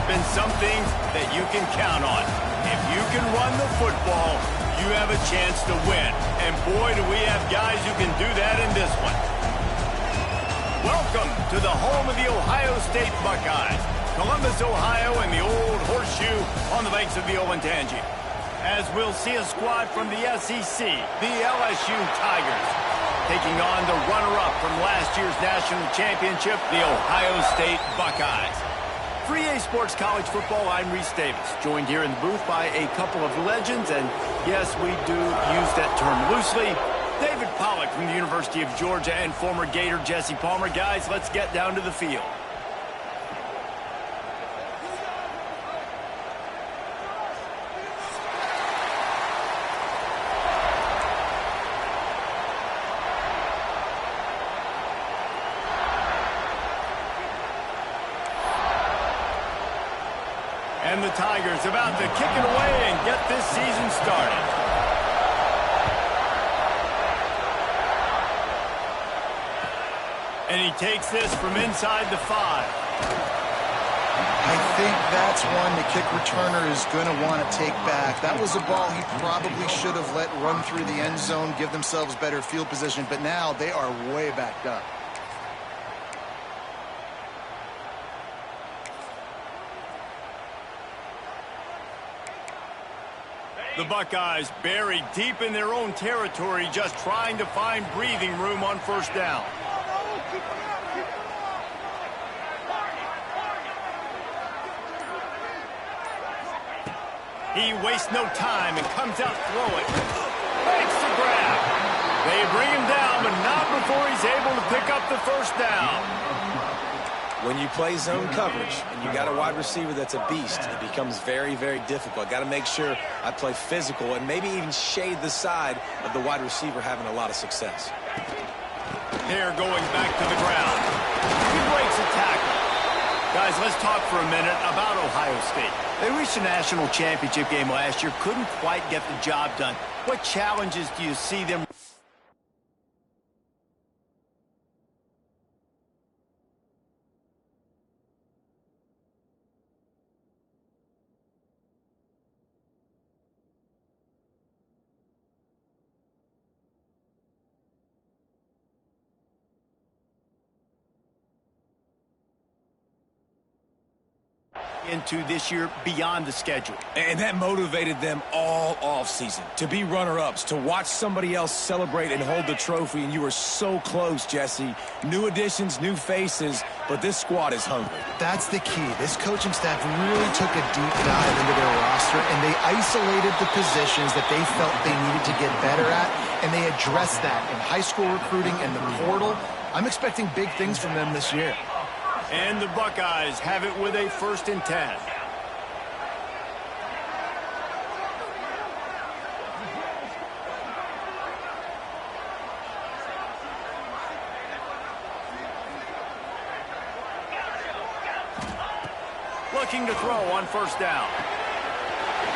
been some things that you can count on. If you can run the football, you have a chance to win. And boy, do we have guys who can do that in this one. Welcome to the home of the Ohio State Buckeyes, Columbus, Ohio, and the old horseshoe on the banks of the Olentangy. As we'll see a squad from the SEC, the LSU Tigers, taking on the runner-up from last year's national championship, the Ohio State Buckeyes. For EA Sports College Football, I'm Reese Davis, joined here in the booth by a couple of legends, and yes, we do use that term loosely. David Pollack from the University of Georgia and former Gator Jesse Palmer. Guys, let's get down to the field. And the Tigers about to kick it away and get this season started. And he takes this from inside the 5. I think that's one the kick returner is going to want to take back. That was a ball he probably should have let run through the end zone, give themselves better field position, but now they are way backed up. The Buckeyes buried deep in their own territory, just trying to find breathing room on first down. He wastes no time and comes out throwing. Makes the grab. They bring him down, but not before he's able to pick up the first down. When you play zone coverage and you got a wide receiver that's a beast, it becomes very, very difficult. Got to make sure I play physical and maybe even shade the side of the wide receiver having a lot of success. They're going back to the ground. He breaks a tackle. Guys, let's talk for a minute about Ohio State. They reached a national championship game last year, couldn't quite get the job done. What challenges do you see them? Into this year beyond the schedule. And that motivated them all offseason to be runner-ups, to watch somebody else celebrate and hold the trophy, and you were so close, Jesse. New additions, new faces, but this squad is hungry. That's the key. This coaching staff really took a deep dive into their roster, and they isolated the positions that they felt they needed to get better at, and they addressed that in high school recruiting and the portal. I'm expecting big things from them this year. And the Buckeyes have it with a 1st and 10. Looking to throw on first down.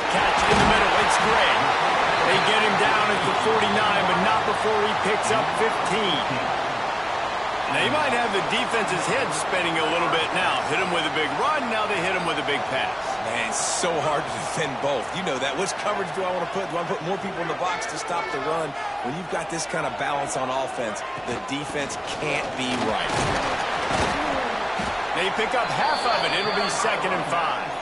Catch in the middle, it's Gray. They get him down at the 49, but not before he picks up 15. They might have the defense's head spinning a little bit now. Hit him with a big run, now they hit him with a big pass. Man, it's so hard to defend both. You know that. Which coverage do I want to put? Do I put more people in the box to stop the run? When you've got this kind of balance on offense, the defense can't be right. They pick up half of it. It'll be 2nd and 5.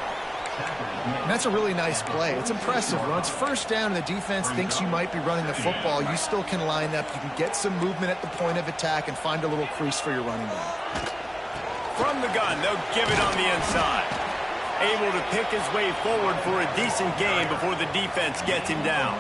And that's a really nice play. It's impressive. When it's first down and the defense thinks you might be running the football, you still can line up. You can get some movement at the point of attack and find a little crease for your running back. From the gun, they'll give it on the inside. Able to pick his way forward for a decent gain before the defense gets him down.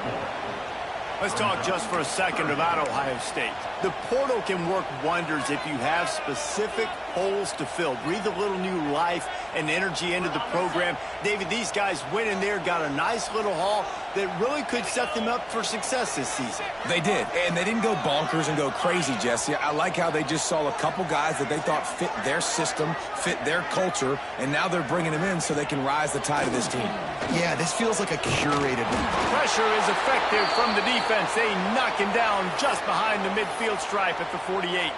Let's talk just for a second about Ohio State. The portal can work wonders if you have specific holes to fill. Breathe a little new life and energy into the program. David, these guys went in there, got a nice little haul that really could set them up for success this season. They did, and they didn't go bonkers and go crazy, Jesse. I like how they just saw a couple guys that they thought fit their system, fit their culture, and now they're bringing them in so they can rise the tide of this team. Yeah, this feels like a curated one. Pressure is effective from the defense. They knock him down just behind the midfield stripe at the 48.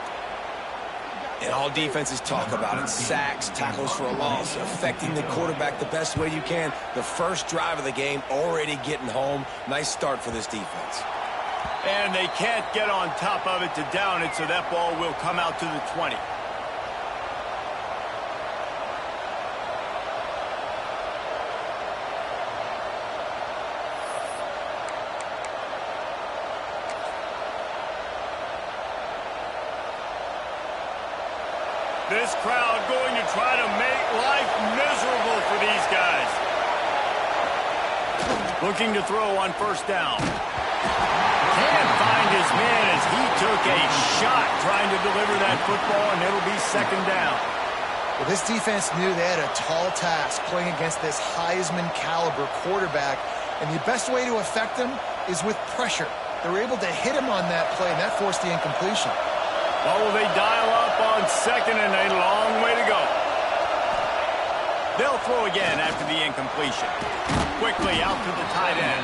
And all defenses talk about it. Sacks, tackles for a loss, affecting the quarterback the best way you can. The first drive of the game already getting home. Nice start for this defense. And they can't get on top of it to down it, so that ball will come out to the 20. This crowd going to try to make life miserable for these guys. Looking to throw on first down. Can't find his man as he took a shot trying to deliver that football, and it'll be second down. Well, this defense knew they had a tall task playing against this Heisman caliber quarterback, and the best way to affect him is with pressure. They were able to hit him on that play, and that forced the incompletion. Well, will they dial up on second, and a long way to go. They'll throw again after the incompletion. Quickly out to the tight end.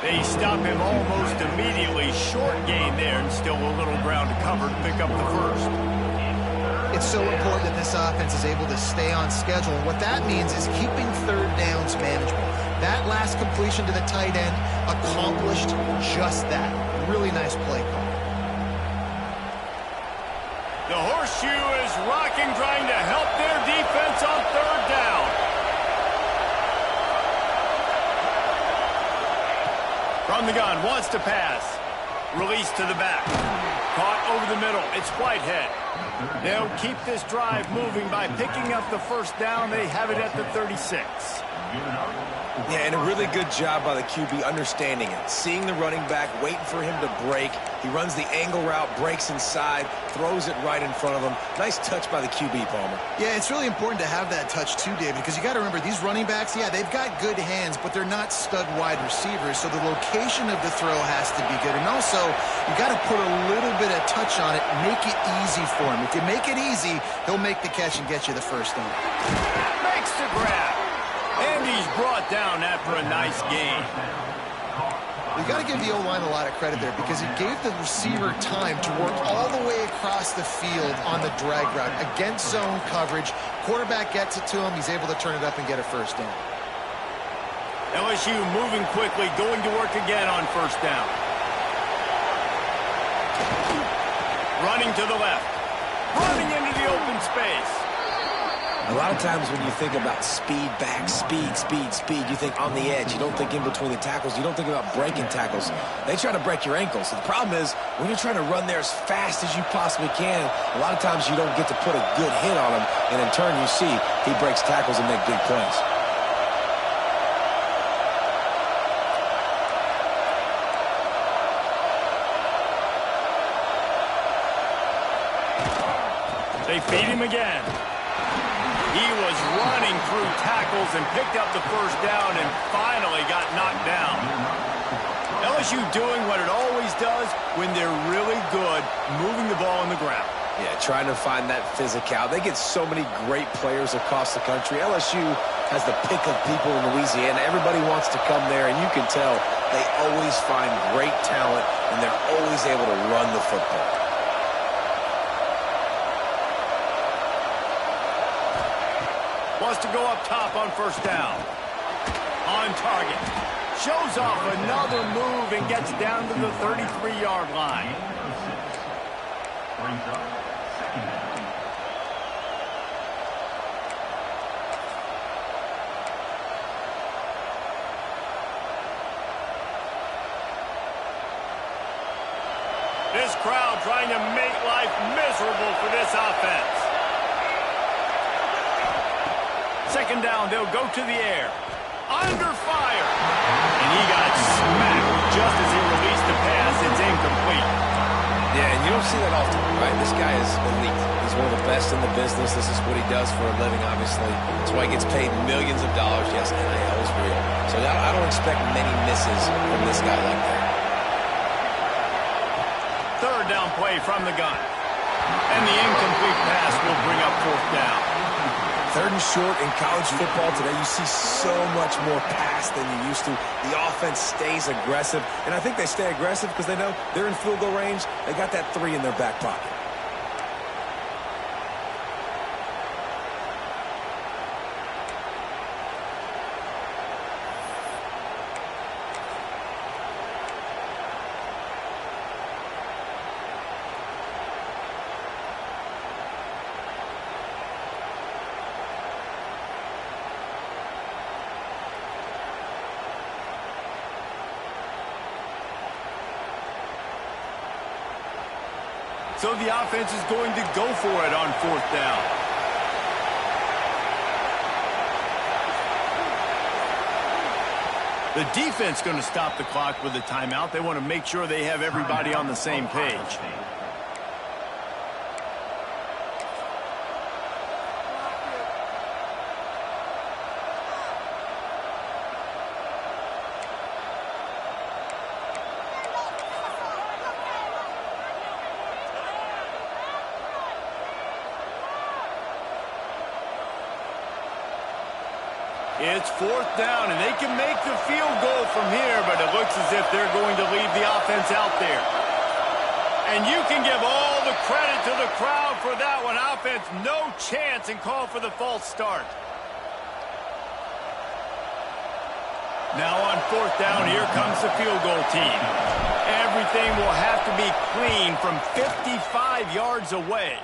They stop him almost immediately. Short gain there, and still a little ground to cover to pick up the first. It's so important that this offense is able to stay on schedule. And what that means is keeping third downs manageable. That last completion to the tight end accomplished just that. Really nice play call. The horseshoe is rocking, trying to help their defense on third down. From the gun, wants to pass. Release to the back. Caught over the middle. It's Whitehead. They'll keep this drive moving by picking up the first down. They have it at the 36. Yeah, and a really good job by the QB understanding it. Seeing the running back, waiting for him to break. He runs the angle route, breaks inside, throws it right in front of him. Nice touch by the QB, Palmer. Yeah, it's really important to have that touch too, David, because you got to remember these running backs, yeah, they've got good hands, but they're not stud wide receivers, so the location of the throw has to be good. And also, you got to put a little bit of touch on it, make it easy for him. If you make it easy, he'll make the catch and get you the first down. Makes the grab. And he's brought down after a nice gain. You got to give the O-line a lot of credit there because it gave the receiver time to work all the way across the field on the drag route against zone coverage. Quarterback gets it to him. He's able to turn it up and get a first down. LSU moving quickly, going to work again on first down. Running to the left. Running into the open space. A lot of times when you think about speed back, speed, you think on the edge. You don't think in between the tackles. You don't think about breaking tackles. They try to break your ankles. The problem is when you're trying to run there as fast as you possibly can, a lot of times you don't get to put a good hit on him, and in turn you see he breaks tackles and make big plays. They feed him again. He was running through tackles and picked up the first down and finally got knocked down. LSU doing what it always does when they're really good, moving the ball on the ground. Yeah, trying to find that physicality. They get so many great players across the country. LSU has the pick of people in Louisiana. Everybody wants to come there, and you can tell they always find great talent, and they're always able to run the football. Wants to go up top on first down. On target. Shows off another move and gets down to the 33-yard line. This crowd trying to make life miserable for this offense. Second down, they'll go to the air. Under fire. And he got smacked just as he released the pass. It's incomplete. Yeah, and you don't see that often, right? This guy is elite. He's one of the best in the business. This is what he does for a living, obviously. That's why he gets paid millions of dollars. Yes, NIL is real. So I don't expect many misses from this guy like that. Third down play from the gun. And the incomplete pass will bring up fourth down. Third and short in college football today, you see so much more pass than you used to. The offense stays aggressive, and I think they stay aggressive because they know they're in field goal range. They got that 3 in their back pocket. So the offense is going to go for it on 4th down. The defense going to stop the clock with a timeout. They want to make sure they have everybody on the same page. It's 4th down, and they can make the field goal from here, but it looks as if they're going to leave the offense out there. And you can give all the credit to the crowd for that one. Offense, no chance, and call for the false start. Now on 4th down, here comes the field goal team. Everything will have to be clean from 55 yards away.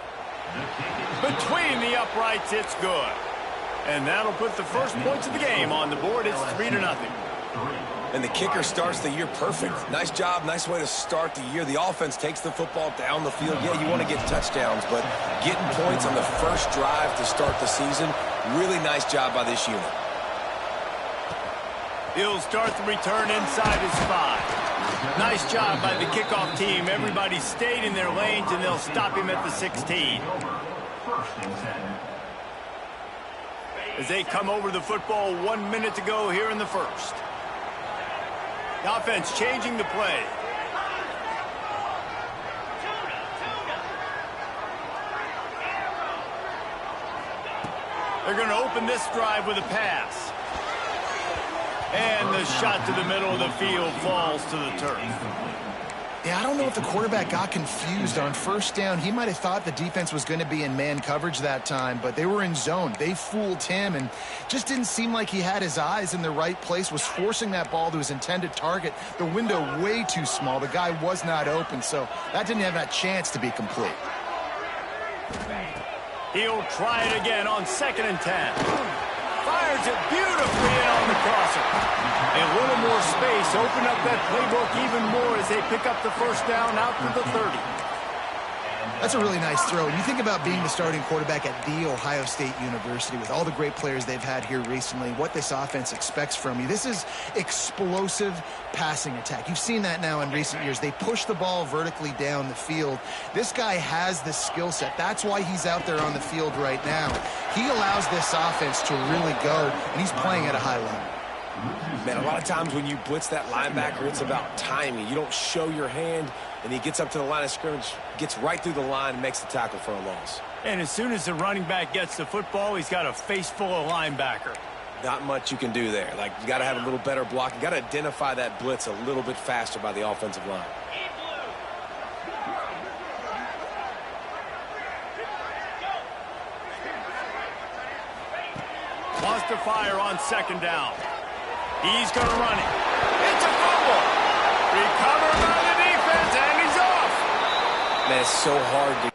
Between the uprights, it's good. And that'll put the first points of the game on the board. It's 3-0. And the kicker starts the year perfect. Nice job, nice way to start the year. The offense takes the football down the field. Yeah, you want to get touchdowns, but getting points on the first drive to start the season, really nice job by this unit. He'll start the return inside his 5. Nice job by the kickoff team. Everybody stayed in their lanes, and they'll stop him at the 16. As they come over the football, 1 minute to go here in the first. The offense changing the play. They're going to open this drive with a pass. And the shot to the middle of the field falls to the turf. Yeah, I don't know if the quarterback got confused on 1st down. He might have thought the defense was going to be in man coverage that time, but they were in zone. They fooled him and just didn't seem like he had his eyes in the right place, was forcing that ball to his intended target. The window way too small. The guy was not open, so that didn't have that chance to be complete. He'll try it again on 2nd and 10. Fires it beautifully in on the crosser. A little more space, open up that playbook even more as they pick up the 1st down out to the 30. That's a really nice throw. And you think about being the starting quarterback at The Ohio State University with all the great players they've had here recently, what this offense expects from you. This is explosive passing attack. You've seen that now in recent years. They push the ball vertically down the field. This guy has the skill set. That's why he's out there on the field right now. He allows this offense to really go, and he's playing at a high level. Man, a lot of times when you blitz that linebacker, it's about timing. You don't show your hand, and he gets up to the line of scrimmage, gets right through the line, and makes the tackle for a loss. And as soon as the running back gets the football, he's got a face full of linebacker. Not much you can do there. Like, you got to have a little better block. You got to identify that blitz a little bit faster by the offensive line. Wants to fire on 2nd down. He's going to run it. It's a fumble. Recovered by the defense, and he's off. Man, it's so hard to...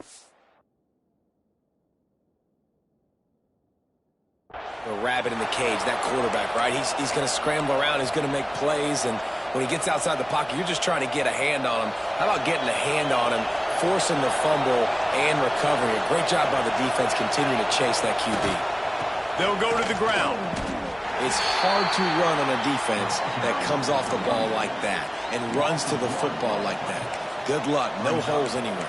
A rabbit in the cage, that quarterback, right? He's going to scramble around. He's going to make plays, and when he gets outside the pocket, you're just trying to get a hand on him. How about getting a hand on him, forcing the fumble, and recovering it? Great job by the defense continuing to chase that QB. They'll go to the ground. It's hard to run on a defense that comes off the ball like that and runs to the football like that. Good luck. No holes anywhere.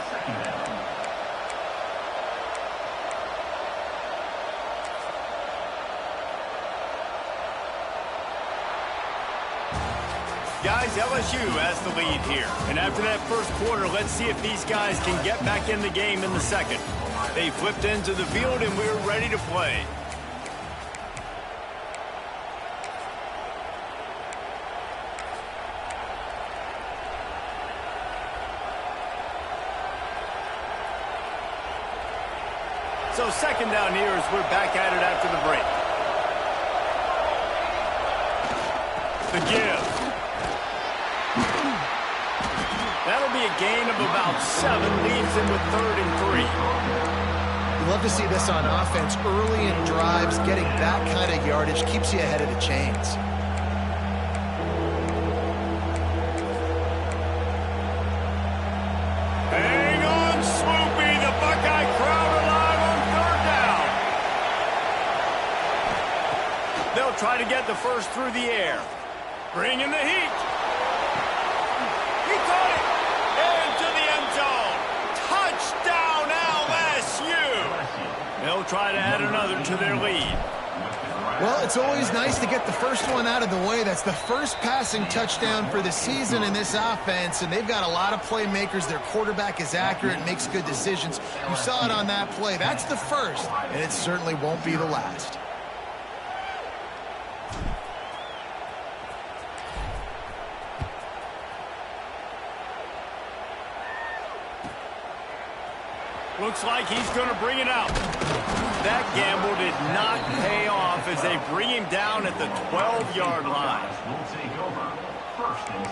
Guys, LSU has the lead here. And after that first quarter, let's see if these guys can get back in the game in the second. They flipped into the field, and we're ready to play. So 2nd down here as we're back at it after the break. The give. That'll be a gain of about 7, leaves him with 3rd and 3. You love to see this on offense. Early in drives, getting that kind of yardage keeps you ahead of the chains. Hang on, try to get the first through the air. Bringing the heat. He caught it. Into the end zone. Touchdown, LSU. They'll try to add another to their lead. Well, it's always nice to get the first one out of the way. That's the first passing touchdown for the season in this offense, and they've got a lot of playmakers. Their quarterback is accurate, makes good decisions. You saw it on that play. That's the first, and it certainly won't be the last. Looks like he's going to bring it out. That gamble did not pay off as they bring him down at the 12-yard line. Will take over. 1st and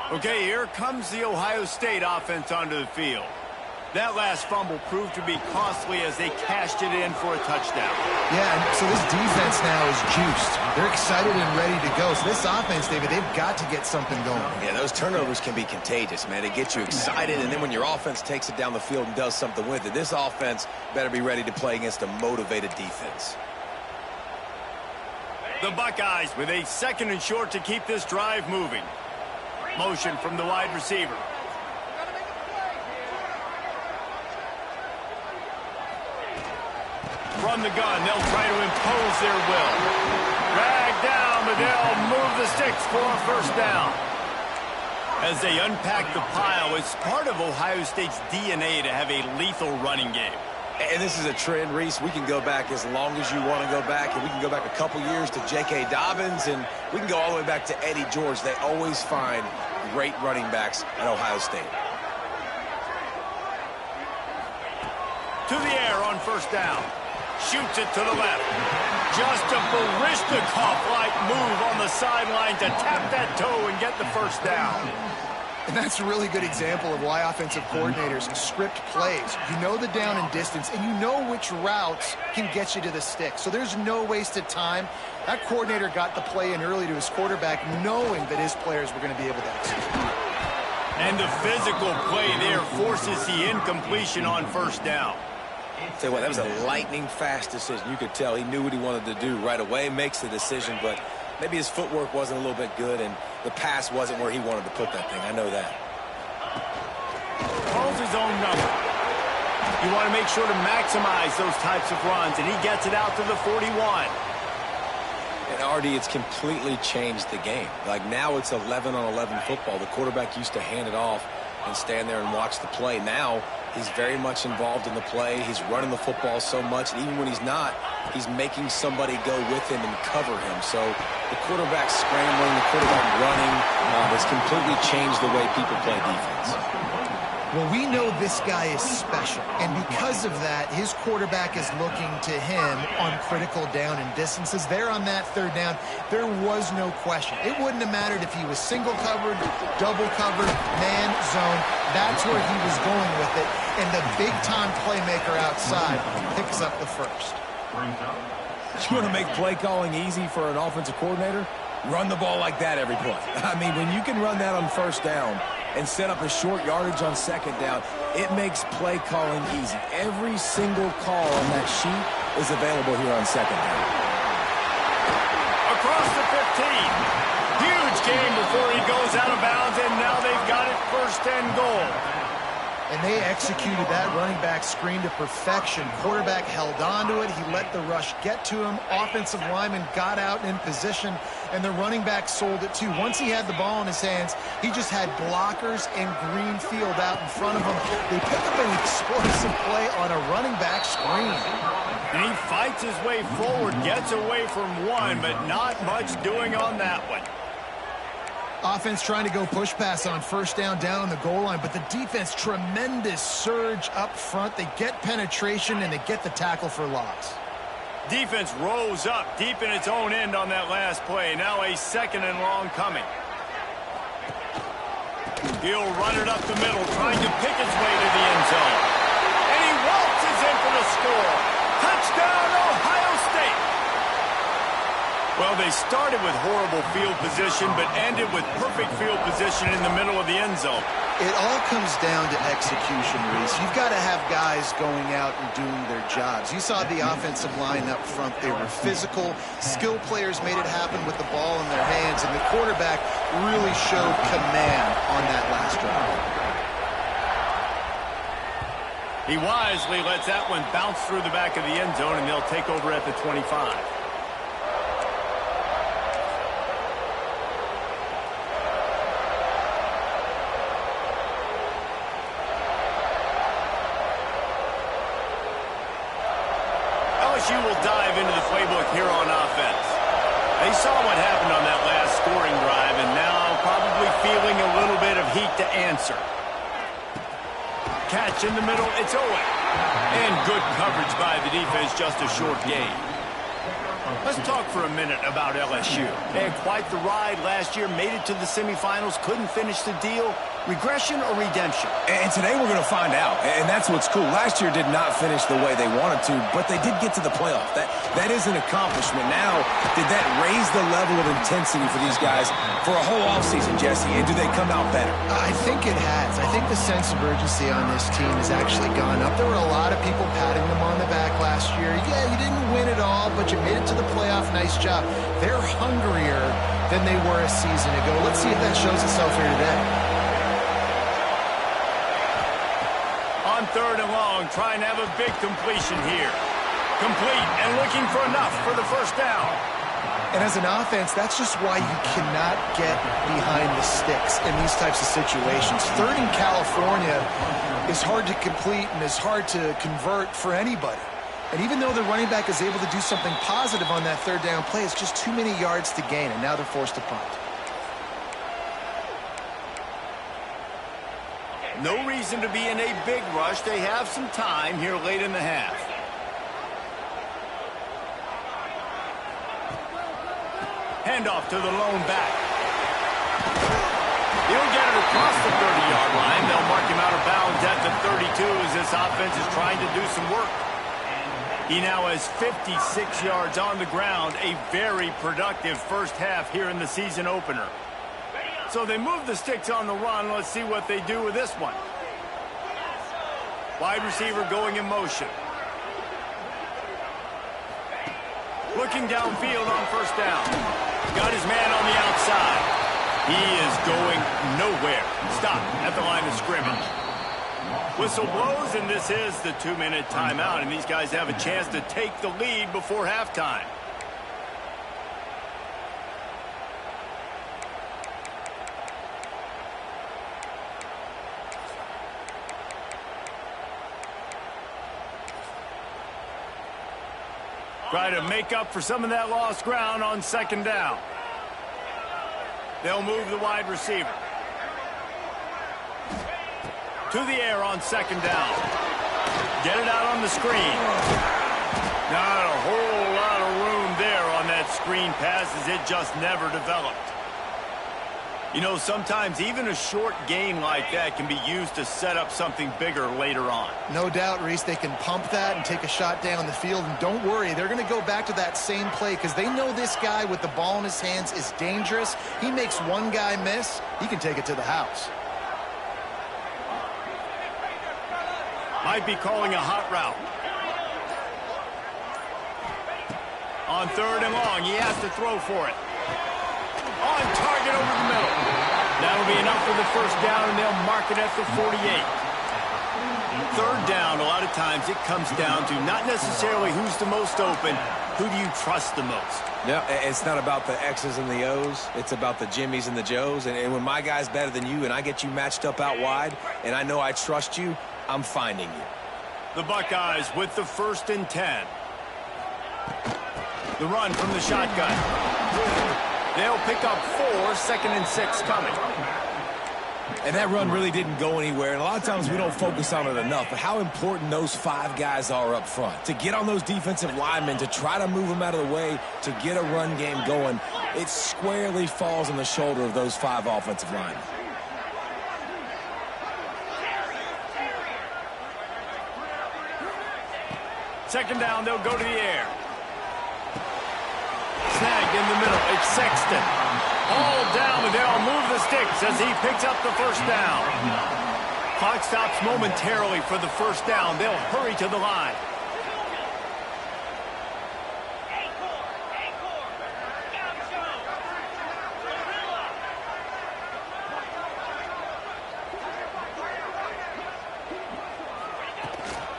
10. Okay, here comes the Ohio State offense onto the field. That last fumble proved to be costly as they cashed it in for a touchdown. Yeah, and so this defense now is juiced. They're excited and ready to go. So this offense, David, they've got to get something going. Yeah, those turnovers can be contagious, man. It gets you excited, and then when your offense takes it down the field and does something with it, this offense better be ready to play against a motivated defense. The Buckeyes with a 2nd and short to keep this drive moving. Motion from the wide receiver. From the gun, they'll try to impose their will. Drag down, but they'll move the sticks for a first down. As they unpack the pile, it's part of Ohio State's DNA to have a lethal running game. And this is a trend, Reese. We can go back as long as you want to go back, and we can go back a couple years to J.K. Dobbins, and we can go all the way back to Eddie George. They always find great running backs at Ohio State. To the air on first down. Shoots it to the left. Just a Baryshnikov-like move on the sideline to tap that toe and get the first down. And that's a really good example of why offensive coordinators script plays. You know the down and distance, and you know which routes can get you to the stick. So there's no wasted time. That coordinator got the play in early to his quarterback, knowing that his players were going to be able to execute. And the physical play there forces the incompletion on first down. Tell you what, that was a lightning-fast decision. You could tell he knew what he wanted to do right away, makes the decision, but maybe his footwork wasn't a little bit good, and the pass wasn't where he wanted to put that thing. I know that. Calls his own number. You want to make sure to maximize those types of runs, and he gets it out to the 41. And RD, it's completely changed the game. Like now it's 11-on-11 football. The quarterback used to hand it off and stand there and watch the play. Now he's very much involved in the play. He's running the football so much, and even when he's not, he's making somebody go with him and cover him. So the quarterback scrambling, the quarterback running has completely changed the way people play defense. Well, we know this guy is special, and because of that, his quarterback is looking to him on critical down and distances. There on that third down, there was no question. It wouldn't have mattered if he was single covered, double covered, man, zone. That's where he was going with it, and the big-time playmaker outside picks up the first. You want to make play calling easy for an offensive coordinator? Run the ball like that every play. I mean, when you can run that on first down and set up a short yardage on second down, it makes play calling easy. Every single call on that sheet is available here on second down. Across the 15. Huge game before he goes out of bounds, and now they've got it 1st and goal. And they executed that running back screen to perfection. Quarterback held on to it. He let the rush get to him. Offensive lineman got out in position, and the running back sold it too. Once he had the ball in his hands, he just had blockers and green field out in front of him. They pick up an explosive play on a running back screen. And he fights his way forward, gets away from one, but not much doing on that one. Offense trying to go push pass on first down on the goal line, but the defense, tremendous surge up front. They get penetration, and they get the tackle for loss. Defense rose up deep in its own end on that last play. Now a 2nd and long coming. He'll run it up the middle, trying to pick his way to the end zone. And he waltzes in for the score. Touchdown, Ohio State. Well, they started with horrible field position, but ended with perfect field position in the middle of the end zone. It all comes down to execution, Reese. You've got to have guys going out and doing their jobs. You saw the offensive line up front. They were physical. Skill players made it happen with the ball in their hands, and the quarterback really showed command on that last drive. He wisely lets that one bounce through the back of the end zone, and they'll take over at the 25. LSU will dive into the playbook here on offense. They saw what happened on that last scoring drive, and now probably feeling a little bit of heat to answer. Catch in the middle, it's Owen. And good coverage by the defense, just a short gain. Let's talk for a minute about LSU. They had quite the ride last year, made it to the semifinals, couldn't finish the deal. Regression or redemption? And today we're going to find out, and that's what's cool. Last year did not finish the way they wanted to, but they did get to the playoff. That is an accomplishment. Now, did that raise the level of intensity for these guys for a whole offseason, Jesse, and do they come out better? I think it has. I think the sense of urgency on this team has actually gone up. There were a lot of people patting them on the back last year. Yeah, you didn't win it all, but you made it to the playoff. Nice job. They're hungrier than they were a season ago. Let's see if that shows itself here today. On 3rd and long, trying to have a big completion here. Complete and looking for enough for the first down. And as an offense, that's just why you cannot get behind the sticks in these types of situations. 3rd in California is hard to complete and is hard to convert for anybody. And even though the running back is able to do something positive on that 3rd down play, it's just too many yards to gain, and now they're forced to punt. No reason to be in a big rush. They have some time here late in the half. Handoff to the lone back. He'll get it across the 30-yard line. They'll mark him out of bounds at the 32 as this offense is trying to do some work. He now has 56 yards on the ground. A very productive first half here in the season opener. So they move the sticks on the run. Let's see what they do with this one. Wide receiver going in motion. Looking downfield on first down. Got his man on the outside. He is going nowhere. Stop at the line of scrimmage. Whistle blows, and this is the 2-minute timeout, and these guys have a chance to take the lead before halftime. Try to make up for some of that lost ground on 2nd down. They'll move the wide receiver. To the air on 2nd down. Get it out on the screen. Not a whole lot of room there on that screen pass as it just never developed. You know, sometimes even a short gain like that can be used to set up something bigger later on. No doubt, Reese, they can pump that and take a shot down the field. And don't worry, they're going to go back to that same play because they know this guy with the ball in his hands is dangerous. He makes one guy miss, he can take it to the house. Might be calling a hot route. On 3rd and long, he has to throw for it. On target over the middle. That'll be enough for the first down, and they'll mark it at the 48. 3rd down, a lot of times it comes down to not necessarily who's the most open, who do you trust the most? Yeah, it's not about the X's and the O's. It's about the Jimmys and the Joes. And when my guy's better than you and I get you matched up out wide and I know I trust you, I'm finding you. The Buckeyes with the 1st and 10. The run from the shotgun. They'll pick up 4, 2nd and 6 coming. And that run really didn't go anywhere. And a lot of times we don't focus on it enough. But how important those 5 guys are up front. To get on those defensive linemen, to try to move them out of the way, to get a run game going, it squarely falls on the shoulder of those 5 offensive linemen. Second down, they'll go to the air. Snag in the middle. It's Sexton. All down, but they'll move the sticks as he picks up the first down. Clock stops momentarily for the first down. They'll hurry to the line.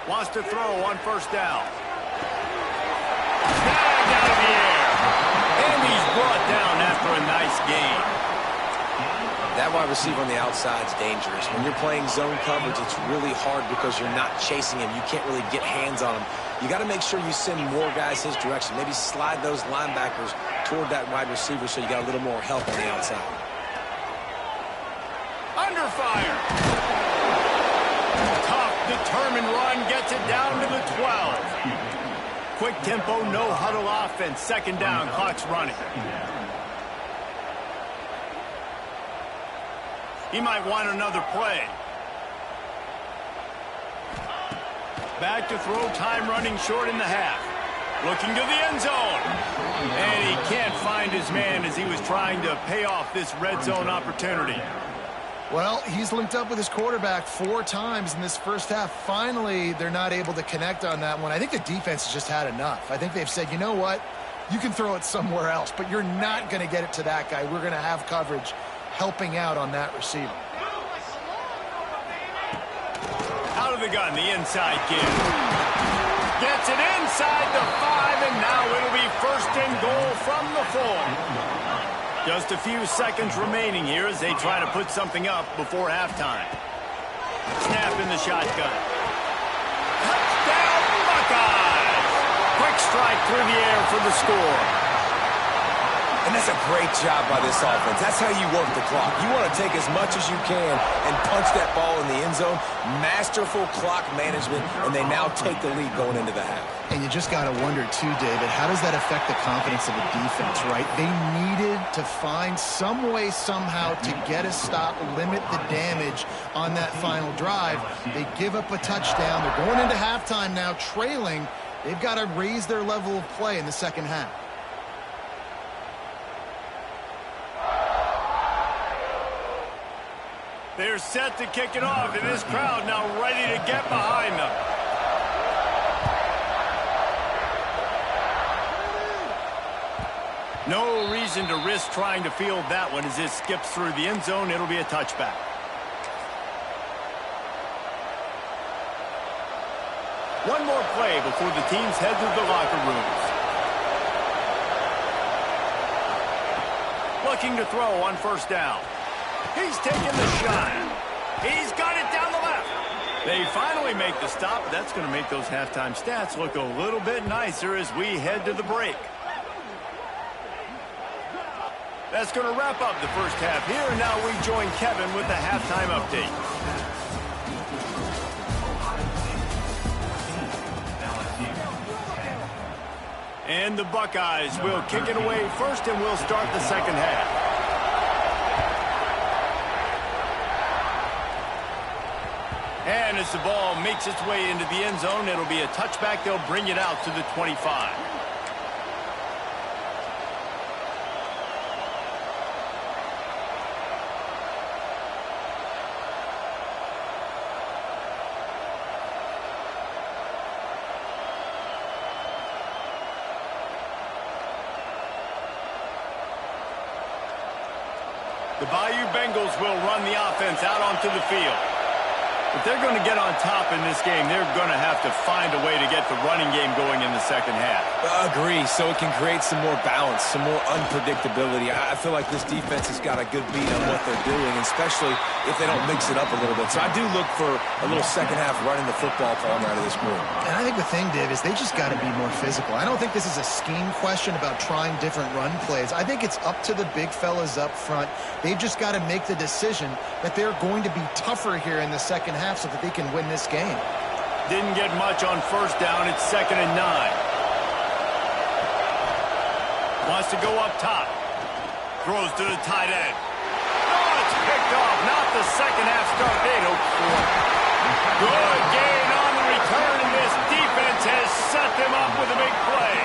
Wants to throw on first down. Snagged out of the air. And he's brought down after a nice gain. That wide receiver on the outside is dangerous. When you're playing zone coverage, it's really hard because you're not chasing him. You can't really get hands on him. You got to make sure you send more guys his direction. Maybe slide those linebackers toward that wide receiver so you got a little more help on the outside. Under fire. Tough, determined run gets it down to the 12. Quick tempo, no huddle offense. Second down, clock's running. He might want another play. Back to throw, time running short in the half. Looking to the end zone. And he can't find his man as he was trying to pay off this red zone opportunity. Well, he's linked up with his quarterback 4 times in this first half. Finally, they're not able to connect on that one. I think the defense has just had enough. I think they've said, you know what? You can throw it somewhere else, but you're not going to get it to that guy. We're going to have coverage helping out on that receiver. Out of the gun, the inside give. Gets it inside the 5, and now it'll be first and goal from the 4. Just a few seconds remaining here as they try to put something up before halftime. Snap in the shotgun. Touchdown, Buckeyes! Quick strike through the air for the score. And that's a great job by this offense. That's how you work the clock. You want to take as much as you can and punch that ball in the end zone. Masterful clock management, and they now take the lead going into the half. And you just got to wonder, too, David, how does that affect the confidence of the defense, right? They needed to find some way, somehow, to get a stop, limit the damage on that final drive. They give up a touchdown. They're going into halftime now, trailing. They've got to raise their level of play in the second half. They're set to kick it off, and this crowd now ready to get behind them. No reason to risk trying to field that one as it skips through the end zone. It'll be a touchback. One more play before the teams head to the locker rooms. Looking to throw on first down. He's taking the shot. He's got it down the left. They finally make the stop. That's going to make those halftime stats look a little bit nicer as we head to the break. That's going to wrap up the first half here. And now we join Kevin with the halftime update. And the Buckeyes will kick it away first, and we'll start the second half. And as the ball makes its way into the end zone, it'll be a touchback. They'll bring it out to the 25. The Bayou Bengals will run the offense out onto the field. If they're going to get on top in this game, they're going to have to find a way to get the running game going in the second half. Agree, so it can create some more balance, some more unpredictability. I feel like this defense has got a good beat on what they're doing, especially if they don't mix it up a little bit. So I do look for a little second half running the football falling out of this group. And I think the thing, Dave, is they just got to be more physical. I don't think this is a scheme question about trying different run plays. I think it's up to the big fellas up front. They've just got to make the decision that they're going to be tougher here in the second half so that they can win this game. Didn't get much on first down. It's 2nd and 9. Wants to go up top. Throws to the tight end. Oh, it's picked off. Not the second half start they'd hoped for. Good gain on the return, and this defense has set them up with a big play.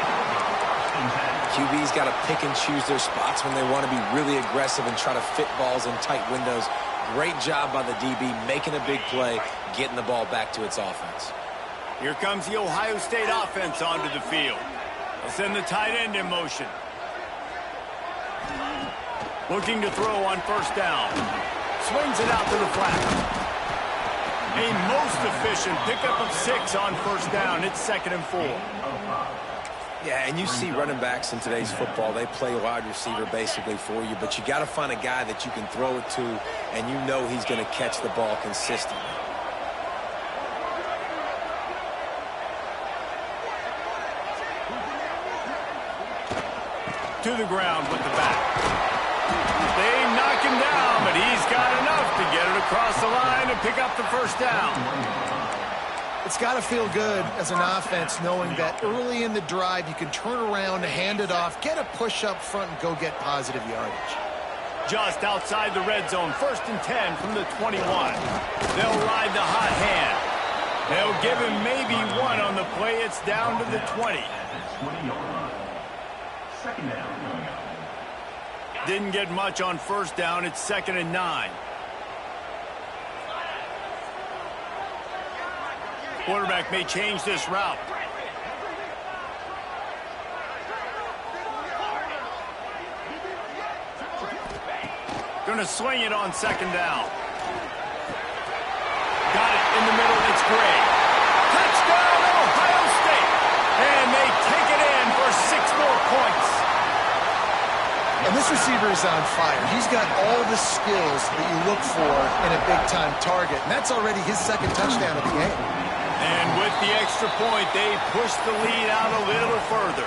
QB's got to pick and choose their spots when they want to be really aggressive and try to fit balls in tight windows. Great job by the DB making a big play, getting the ball back to its offense. Here comes the Ohio State offense onto the field. They'll send the tight end in motion. Looking to throw on first down. Swings it out to the flat. A most efficient pickup of 6 on first down. It's 2nd and 4. Yeah, and you see running backs in today's football, they play wide receiver basically for you, but you got to find a guy that you can throw it to, and you know he's going to catch the ball consistently. To the ground with the back. They knock him down, but he's got enough to get it across the line and pick up the first down. It's got to feel good as an offense knowing that early in the drive you can turn around, hand it off, get a push up front, and go get positive yardage. Just outside the red zone, 1st and 10 from the 21. They'll ride the hot hand. They'll give him maybe 1 on the play. It's down to the 20. 20-yard line. 2nd down. Didn't get much on first down. It's 2nd and 9. Quarterback may change this route. Gonna swing it on 2nd down. Got it in the middle. It's Gray. Touchdown, Ohio State. And they take it in for 6 more points. And this receiver is on fire. He's got all the skills that you look for in a big-time target. And that's already his 2nd touchdown of the game. And with the extra point, they push the lead out a little further.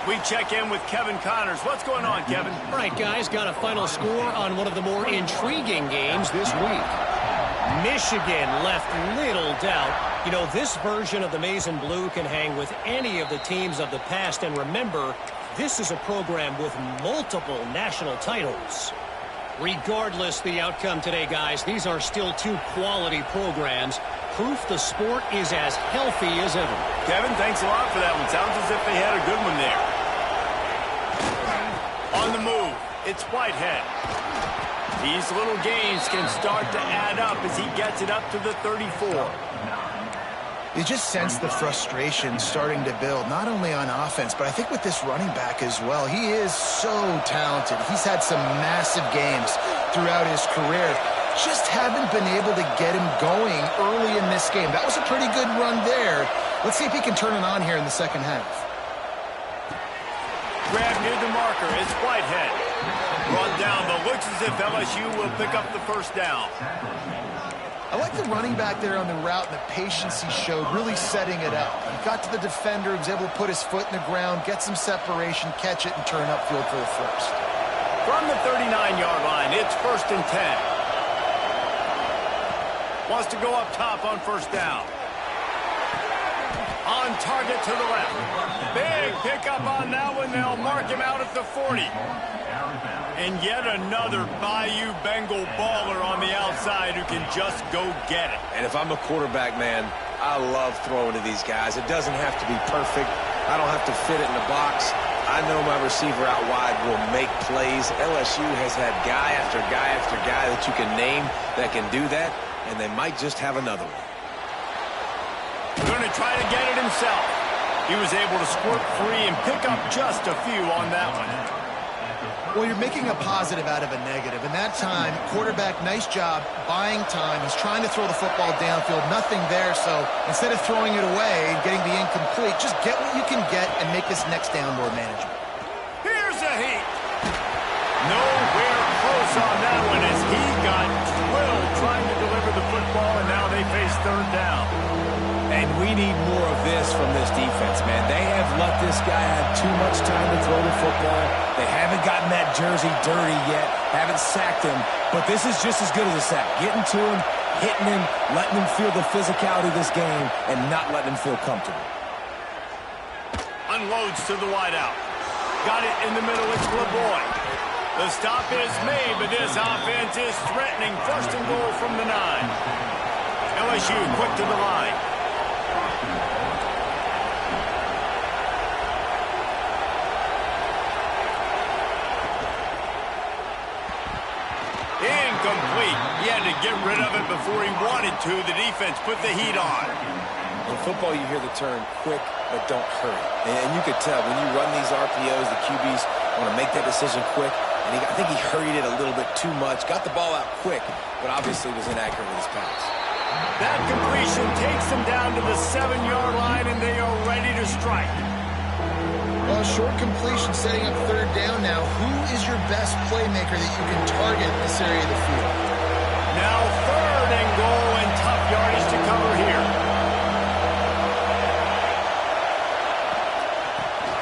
We check in with Kevin Connors. What's going on, Kevin? All right, guys, got a final score on one of the more intriguing games this week. Michigan left little doubt. You know, this version of the Maize and Blue can hang with any of the teams of the past. And remember, this is a program with multiple national titles. Regardless the outcome today, guys, these are still 2 quality programs. Proof the sport is as healthy as ever. Kevin, thanks a lot for that one. Sounds as if they had a good one there. On the move, it's Whitehead. These little gains can start to add up as he gets it up to the 34. You just sense the frustration starting to build, not only on offense, but I think with this running back as well. He is so talented. He's had some massive games throughout his career. Just haven't been able to get him going early in this game. That was a pretty good run there. Let's see if he can turn it on here in the 2nd half. Grab near the marker. It's Whitehead. Run down, but looks as if LSU will pick up the first down. I like the running back there on the route and the patience he showed, really setting it up. He got to the defender, was able to put his foot in the ground, get some separation, catch it, and turn upfield for the first. From the 39-yard line, it's 1st and 10. Wants to go up top on first down. On target to the left. Big pickup on that one. They'll mark him out at the 40. And yet another Bayou Bengal baller on the outside who can just go get it. And if I'm a quarterback, man, I love throwing to these guys. It doesn't have to be perfect. I don't have to fit it in the box. I know my receiver out wide will make plays. LSU has had guy after guy after guy that you can name that can do that, and they might just have another one. Going to try to get it himself. He was able to squirt free and pick up just a few on that one. Well, you're making a positive out of a negative. And that time, quarterback, nice job, buying time. He's trying to throw the football downfield. Nothing there, so instead of throwing it away and getting the incomplete, just get what you can get and make this next down more manageable. Here's a heat. Nowhere close on that one as he got drilled trying to deliver the football, and now they face 3rd down. And we need more of this from this defense, man. They have let this guy have too much time to throw the football. They haven't gotten that jersey dirty yet, haven't sacked him, but this is just as good as a sack. Getting to him, hitting him, letting him feel the physicality of this game, and not letting him feel comfortable. Unloads to the wideout. Got it in the middle, it's LeBoy. The stop is made, but this offense is threatening. 1st and goal from the 9. LSU quick to the line. to get rid of it before he wanted to. The defense put the heat on. In football, you hear the term quick, but don't hurry. And you could tell when you run these RPOs, the QBs want to make that decision quick. And I think he hurried it a little bit too much. Got the ball out quick, but obviously was inaccurate with his pass. That completion takes them down to the 7-yard line, and they are ready to strike. Well, short completion setting up third down now. Who is your best playmaker that you can target in this area of the field? Now 3rd and goal, and tough yardage to cover here.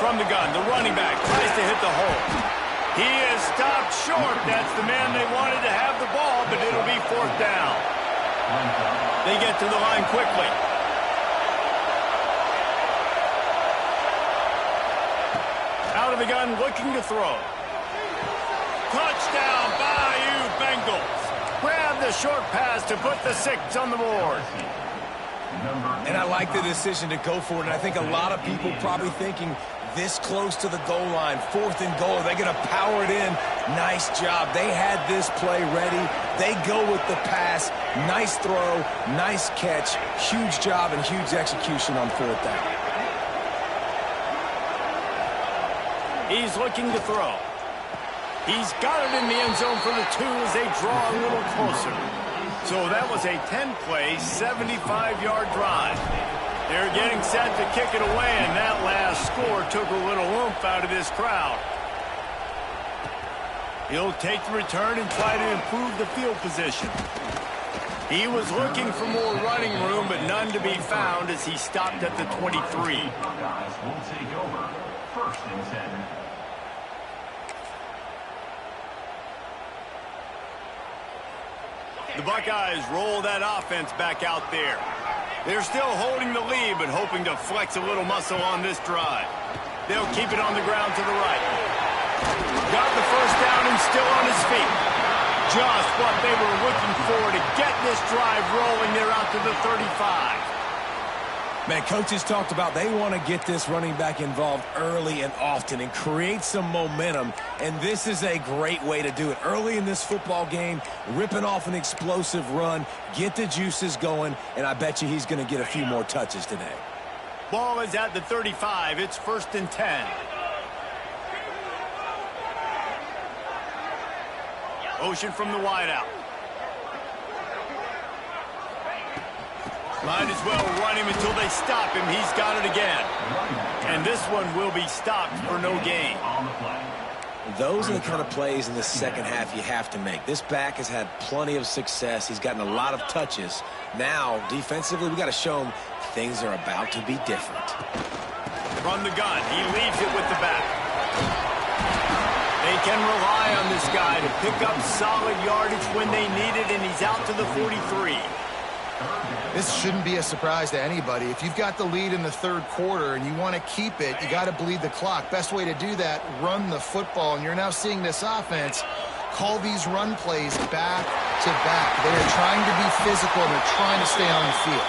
From the gun, the running back tries to hit the hole. He is stopped short. That's the man they wanted to have the ball, but it'll be 4th down. They get to the line quickly. Out of the gun, looking to throw. Touchdown, Bayou Bengals. Grab the short pass to put the 6 on the board. And I like the decision to go for it. And I think a lot of people probably thinking this close to the goal line, 4th and goal, they're going to power it in. Nice job. They had this play ready. They go with the pass. Nice throw, nice catch. Huge job and huge execution on 4th down. He's looking to throw. He's got it in the end zone for the 2 as they draw a little closer. So that was a 10-play, 75-yard drive. They're getting set to kick it away, and that last score took a little oomph out of this crowd. He'll take the return and try to improve the field position. He was looking for more running room, but none to be found as he stopped at the 23. Buckeyes will take over 1st and 10. The Buckeyes roll that offense back out there. They're still holding the lead, but hoping to flex a little muscle on this drive. They'll keep it on the ground to the right. Got the 1st down and still on his feet. Just what they were looking for to get this drive rolling. They're out to the 35. Man, coaches talked about they want to get this running back involved early and often and create some momentum, and this is a great way to do it. Early in this football game, ripping off an explosive run, get the juices going, and I bet you he's going to get a few more touches today. Ball is at the 35. It's 1st and 10. Ocean from the wideout. Might as well run him until they stop him. He's got it again. And this one will be stopped for no gain. Those are the kind of plays in the second half you have to make. This back has had plenty of success. He's gotten a lot of touches. Now, defensively, we got to show him things are about to be different. From the gun, he leaves it with the back. They can rely on this guy to pick up solid yardage when they need it, and he's out to the 43. This shouldn't be a surprise to anybody. If you've got the lead in the 3rd quarter and you want to keep it, you got to bleed the clock. Best way to do that, run the football. And you're now seeing this offense call these run plays back to back. They are trying to be physical and they're trying to stay on the field.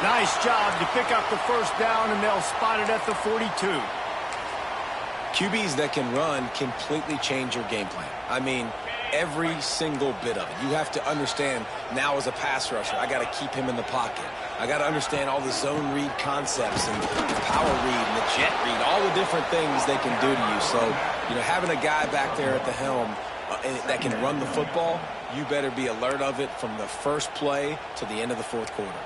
Nice job to pick up the 1st down, and they'll spot it at the 42. QBs that can run completely change your game plan. I mean, every single bit of it. You have to understand now as a pass rusher, I got to keep him in the pocket. I got to understand all the zone read concepts and the power read and the jet read, all the different things they can do to you. So, having a guy back there at the helm that can run the football, you better be alert of it from the first play to the end of the 4th quarter.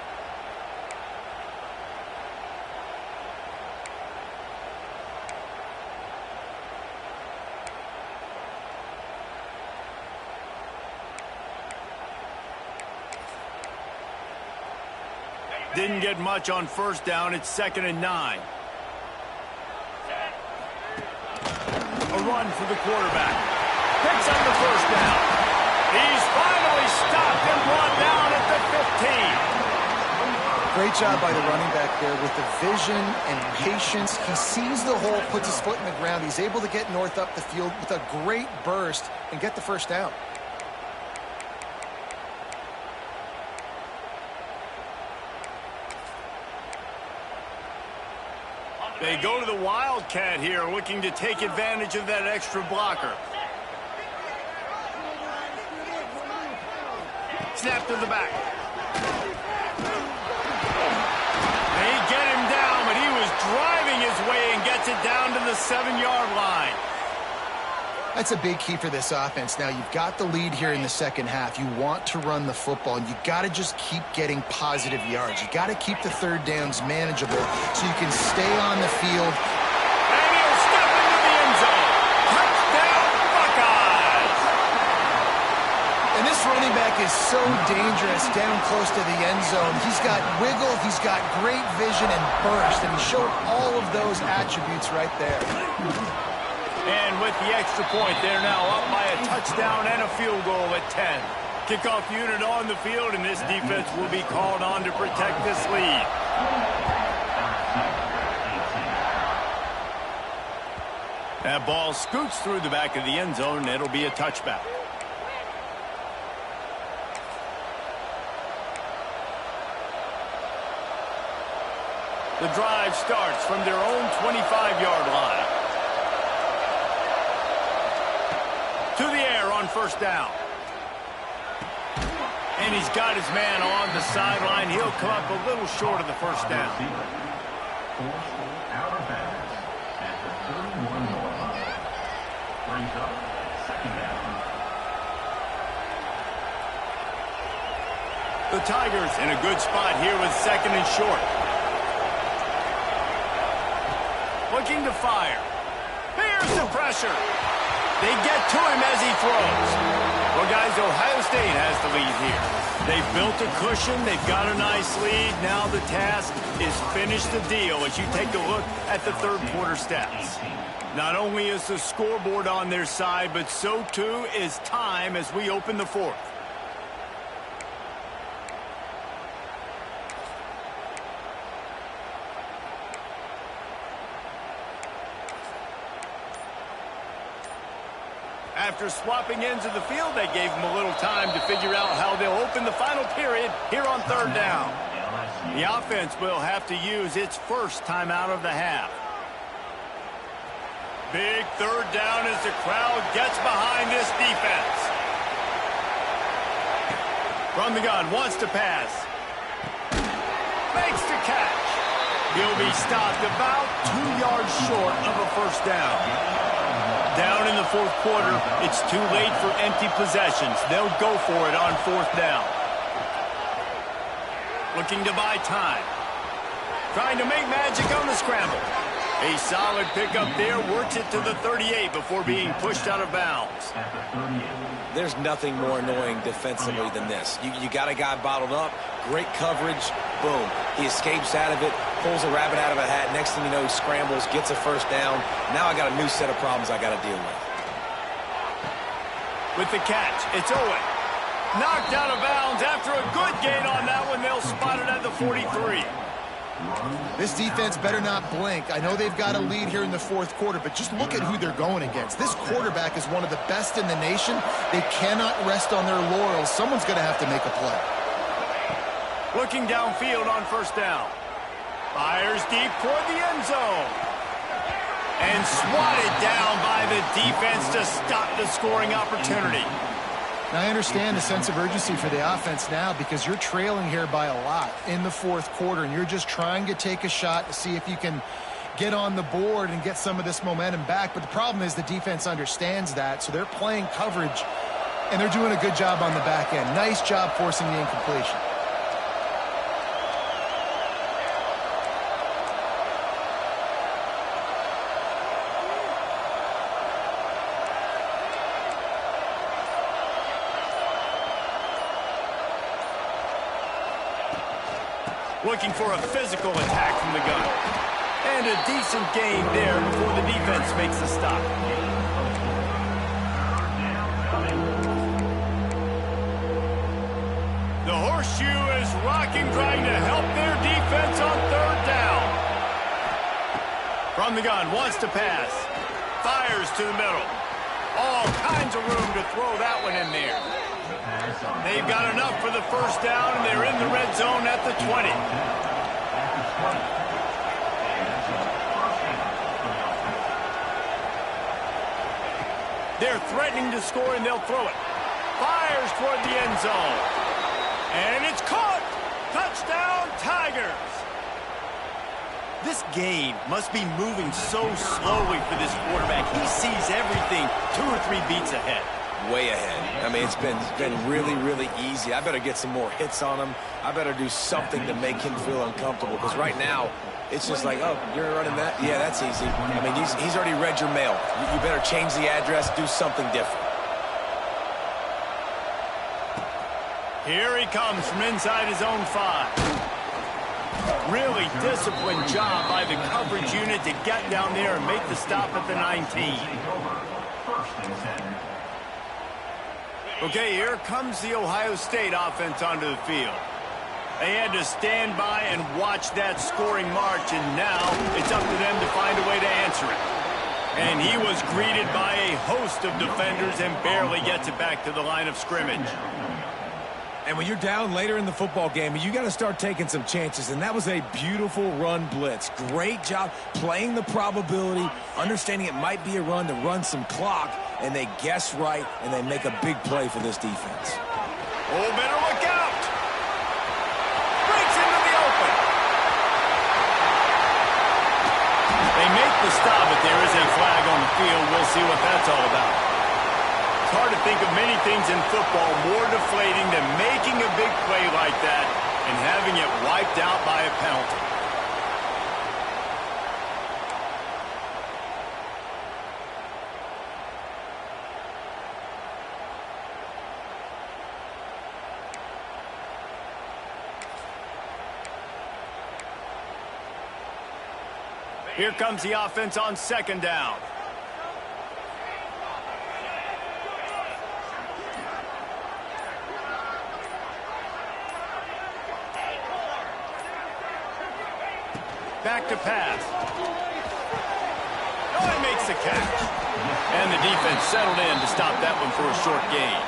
Didn't get much on 1st down. It's 2nd and 9. A run for the quarterback. Picks up the 1st down. He's finally stopped and brought down at the 15. Great job by the running back there with the vision and patience. He sees the hole, puts his foot in the ground. He's able to get north up the field with a great burst and get the 1st down. They go to the Wildcat here, looking to take advantage of that extra blocker. snap to the back. They get him down, but he was driving his way and gets it down to the 7-yard line. That's a big key for this offense. Now, you've got the lead here in the second half. You want to run the football, and you got to just keep getting positive yards. You got to keep the third downs manageable so you can stay on the field. And he'll step into the end zone. Touchdown, Buckeyes! And this running back is so dangerous down close to the end zone. He's got wiggle, he's got great vision and burst, and he showed all of those attributes right there. And with the extra point, they're now up by a touchdown and a field goal at 10. Kickoff unit on the field, and this defense will be called on to protect this lead. That ball scoots through the back of the end zone, and it'll be a touchback. The drive starts from their own 25-yard line. To the air on first down. And he's got his man on the sideline. He'll come up a little short of the first down. Out of bounds at the 31-yard line. Brings up second down. The Tigers in a good spot here with second and short. Looking to fire. Here's the pressure. They get to him as he throws. Well, guys, Ohio State has the lead here. They've built a cushion. They've got a nice lead. Now the task is finish the deal as you take a look at the third quarter stats. Not only is the scoreboard on their side, but so too is time as we open the fourth. After swapping ends of the field, they gave them a little time to figure out how they'll open the final period here on third down. The offense will have to use its first timeout of the half. Big third down as the crowd gets behind this defense. From the gun, wants to pass. Makes the catch. He'll be stopped about 2 yards short of a first down. Down in the fourth quarter, it's too late for empty possessions. They'll go for it on fourth down. Looking to buy time. Trying to make magic on the scramble. A solid pickup there, works it to the 38 before being pushed out of bounds. There's nothing more annoying defensively than this. You got a guy bottled up, great coverage, boom. He escapes out of it, pulls a rabbit out of a hat. Next thing you know, he scrambles, gets a first down. Now I got a new set of problems I got to deal with. With the catch, it's Owen. Knocked out of bounds after a good gain on that one. They'll spot it at the 43. This defense better not blink. I know they've got a lead here in the fourth quarter, but just look at who they're going against. This quarterback is one of the best in the nation. They cannot rest on their laurels. Someone's going to have to make a play. Looking downfield on first down. Fires deep toward the end zone. And swatted down by the defense to stop the scoring opportunity. Now, I understand the sense of urgency for the offense now because you're trailing here by a lot in the fourth quarter, and you're just trying to take a shot to see if you can get on the board and get some of this momentum back. But the problem is the defense understands that, so they're playing coverage, and they're doing a good job on the back end. Nice job forcing the incompletion. Looking for a physical attack from the gun. And a decent gain there before the defense makes the stop. The horseshoe is rocking, trying to help their defense on third down. From the gun, wants to pass. Fires to the middle. All kinds of room to throw that one in there. They've got enough for the first down, and they're in the red zone at the 20. They're threatening to score, and they'll throw it. Fires toward the end zone. And it's caught! Touchdown, Tigers! This game must be moving so slowly for this quarterback. He sees everything 2 or 3 beats ahead. Way ahead. I mean, it's been really, really easy. I better get some more hits on him. I better do something to make him feel uncomfortable, because right now, it's just like, oh, you're running that? Yeah, that's easy. I mean, he's already read your mail. You better change the address, do something different. Here he comes from inside his own 5. Really disciplined job by the coverage unit to get down there and make the stop at the 19. Okay, here comes the Ohio State offense onto the field. They had to stand by and watch that scoring march, and now it's up to them to find a way to answer it. And he was greeted by a host of defenders and barely gets it back to the line of scrimmage. And when you're down later in the football game, you got to start taking some chances, and that was a beautiful run blitz. Great job playing the probability, understanding it might be a run to run some clock, and they guess right, and they make a big play for this defense. Oh, better look out! Breaks into the open. They make the stop, but there is a flag on the field. We'll see what that's all about. It's hard to think of many things in football more deflating than making a big play like that and having it wiped out by a penalty. Here comes the offense on 2nd down. Back to pass. Oh, he makes the catch. And the defense settled in to stop that one for a short gain.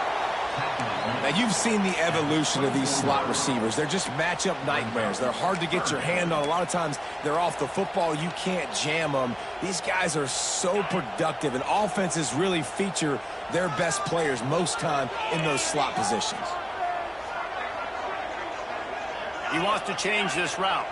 Now, you've seen the evolution of these slot receivers. They're just matchup nightmares. They're hard to get your hand on. A lot of times, they're off the football. You can't jam them. These guys are so productive, and offenses really feature their best players most time in those slot positions. He wants to change this route.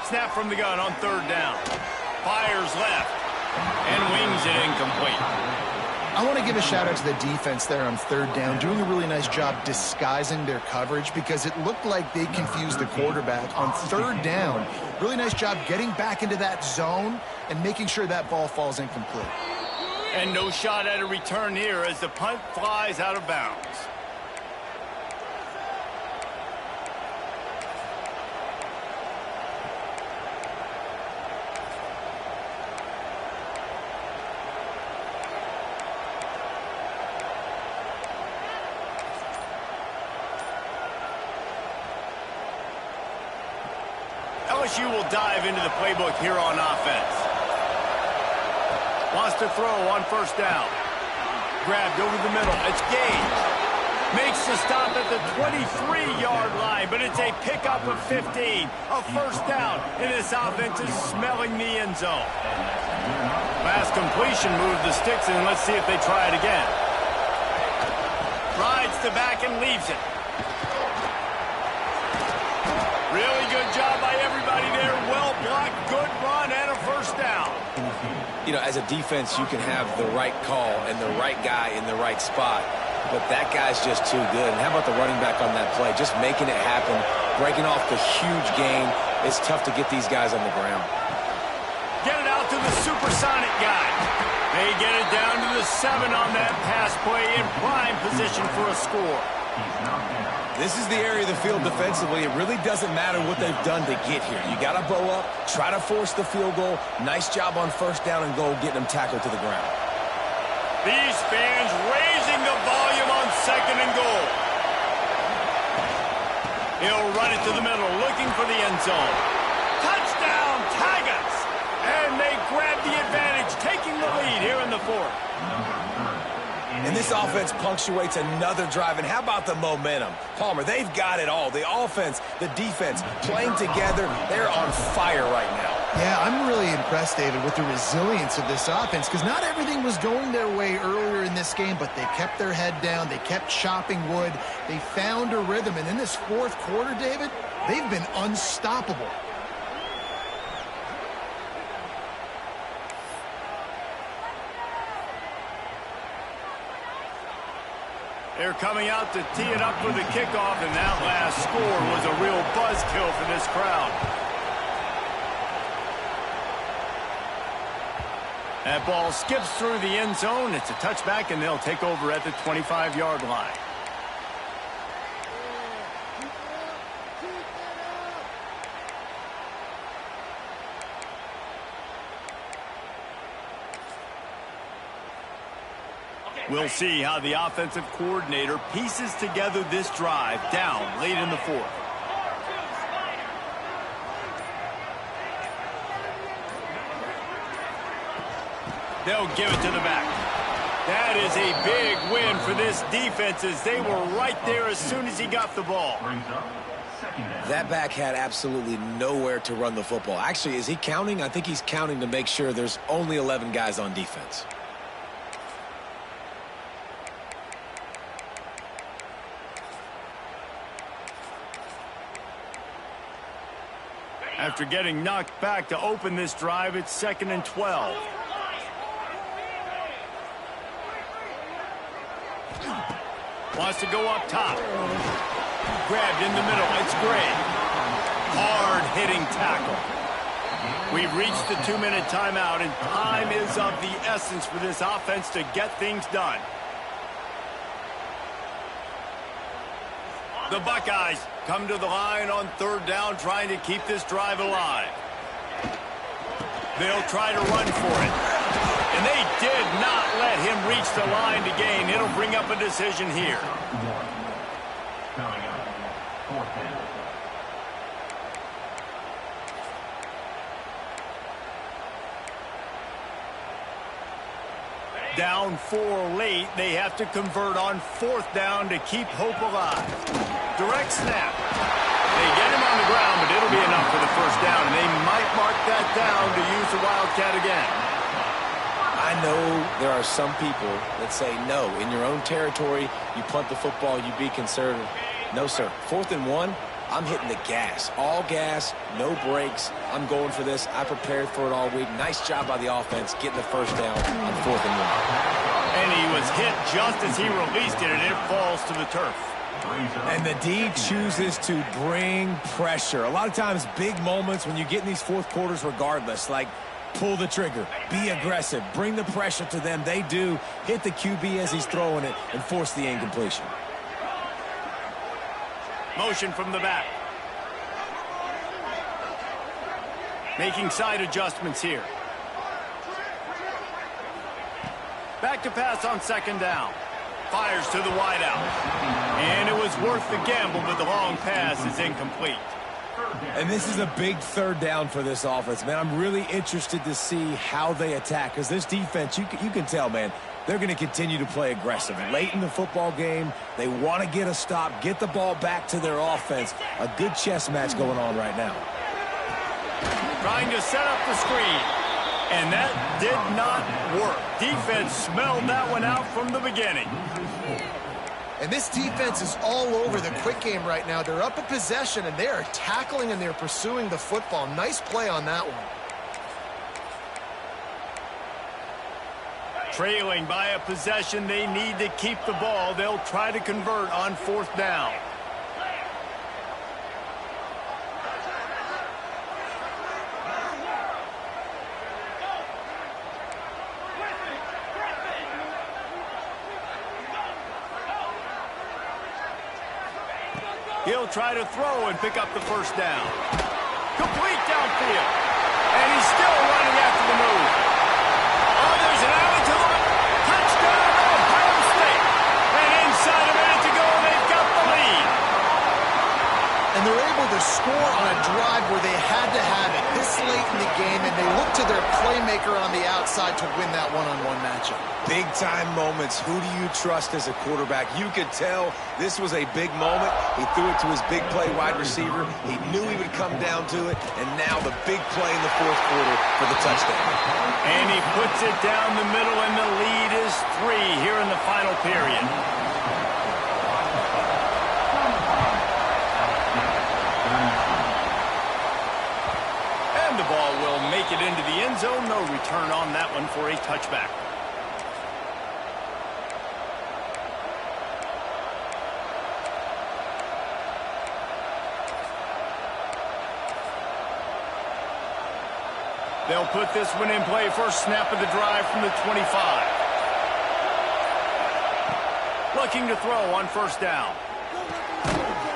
Snap from the gun on 3rd down. Fires left and wings it incomplete. I want to give a shout out to the defense there on 3rd down, doing a really nice job disguising their coverage, because it looked like they confused the quarterback on 3rd down. Really nice job getting back into that zone and making sure that ball falls incomplete. And no shot at a return here as the punt flies out of bounds. LSU will dive into the playbook here on offense. Wants to throw on 1st down. Grabbed over the middle. It's Gage. Makes the stop at the 23-yard line, but it's a pickup of 15. A 1st down, and this offense is smelling the end zone. Last completion moved the sticks, and let's see if they try it again. Rides the back and leaves it. Really good job by everybody there. Well blocked, good run, and a 1st down. You know, as a defense, you can have the right call and the right guy in the right spot, but that guy's just too good. And how about the running back on that play? Just making it happen, breaking off the huge gain. It's tough to get these guys on the ground. Get it out to the supersonic guy. They get it down to the 7 on that pass play in prime position for a score. This is the area of the field defensively. It really doesn't matter what they've done to get here. You got to bow up, try to force the field goal. Nice job on 1st down and goal, getting them tackled to the ground. These fans raising the volume on 2nd and goal. He'll run it to the middle, looking for the end zone. Touchdown, Tigers! And they grab the advantage, taking the lead here in the 4th. And this offense punctuates another drive. And how about the momentum? Palmer, they've got it all. The offense, the defense, playing together. They're on fire right now. Yeah, I'm really impressed, David, with the resilience of this offense because not everything was going their way earlier in this game, but they kept their head down. They kept chopping wood. They found a rhythm. And in this fourth quarter, David, they've been unstoppable. They're coming out to tee it up for the kickoff, and that last score was a real buzzkill for this crowd. That ball skips through the end zone. It's a touchback, and they'll take over at the 25-yard line. We'll see how the offensive coordinator pieces together this drive down late in the fourth. They'll give it to the back. That is a big win for this defense as they were right there as soon as he got the ball. That back had absolutely nowhere to run the football. Actually, is he counting? I think he's counting to make sure there's only 11 guys on defense. After getting knocked back to open this drive, it's 2nd and 12. Wants to go up top. Grabbed in the middle. It's Gray. Hard-hitting tackle. We've reached the 2-minute timeout, and time is of the essence for this offense to get things done. The Buckeyes come to the line on 3rd down, trying to keep this drive alive. They'll try to run for it. And they did not let him reach the line to gain. It'll bring up a decision here. Down 4 late, they have to convert on 4th down to keep hope alive. Direct snap. They get him on the ground, but it'll be enough for the 1st down, and they might mark that down to use the Wildcat again. I know there are some people that say, no, in your own territory, you punt the football, you be conservative. No, sir. 4th and 1, I'm hitting the gas. All gas, no brakes. I'm going for this. I prepared for it all week. Nice job by the offense getting the 1st down on 4th and 1. And he was hit just as he released it, and it falls to the turf. And the D chooses to bring pressure. A lot of times, big moments when you get in these fourth quarters regardless, like pull the trigger, be aggressive, bring the pressure to them. They do hit the QB as he's throwing it and force the incompletion. Motion from the back. Making side adjustments here. Back to pass on 2nd down. Fires to the wideout. And it was worth the gamble, but the long pass is incomplete. And this is a big 3rd down for this offense, man. I'm really interested to see how they attack because this defense, you can tell, man, they're going to continue to play aggressive. Late in the football game, they want to get a stop, get the ball back to their offense. A good chess match going on right now. Trying to set up the screen. And that did not work. Defense smelled that one out from the beginning. And this defense is all over the quick game right now. They're up a possession, and they are tackling and they're pursuing the football. Nice play on that one. Trailing by a possession, they need to keep the ball. They'll try to convert on 4th down. He'll try to throw and pick up the 1st down. Complete downfield. And he's still running after the move. Oh, there's an alley to the touchdown, Ohio State. And inside a minute to go, they've got the lead. And they're able to score on a drive where they had to have it. This late in the game, and they look to their playmaker on the outside to win that one-on-one matchup. Big-time moments. Who do you trust as a quarterback? You could tell this was a big moment. He threw it to his big play wide receiver. He knew he would come down to it, and now the big play in the fourth quarter for the touchdown. And he puts it down the middle, and the lead is 3 here in the final period. And the ball will make it into the end zone. No return on that one for a touchback. They'll put this one in play. First snap of the drive from the 25. Looking to throw on first down.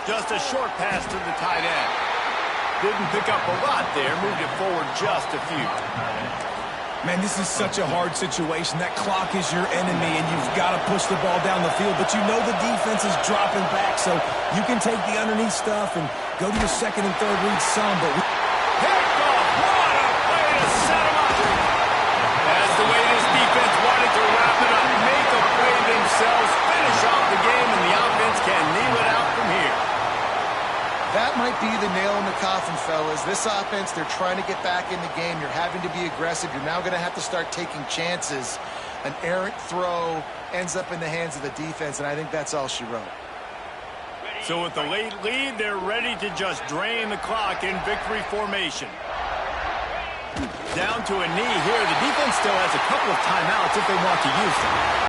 Just a short pass to the tight end. Didn't pick up a lot there. Moved it forward just a few. Man, this is such a hard situation. That clock is your enemy, and you've got to push the ball down the field. But you know the defense is dropping back, so you can take the underneath stuff and go to your second and third read some. But That's the way this defense wanted to wrap it up. Make a play themselves, finish off the game, and the offense can kneel it out from here. That might be the nail in the coffin, fellas. This offense, they're trying to get back in the game. You're having to be aggressive. You're now going to have to start taking chances. An errant throw ends up in the hands of the defense, and I think that's all she wrote. So with the late lead, they're ready to just drain the clock in victory formation. Down to a knee here. The defense still has a couple of timeouts if they want to use them.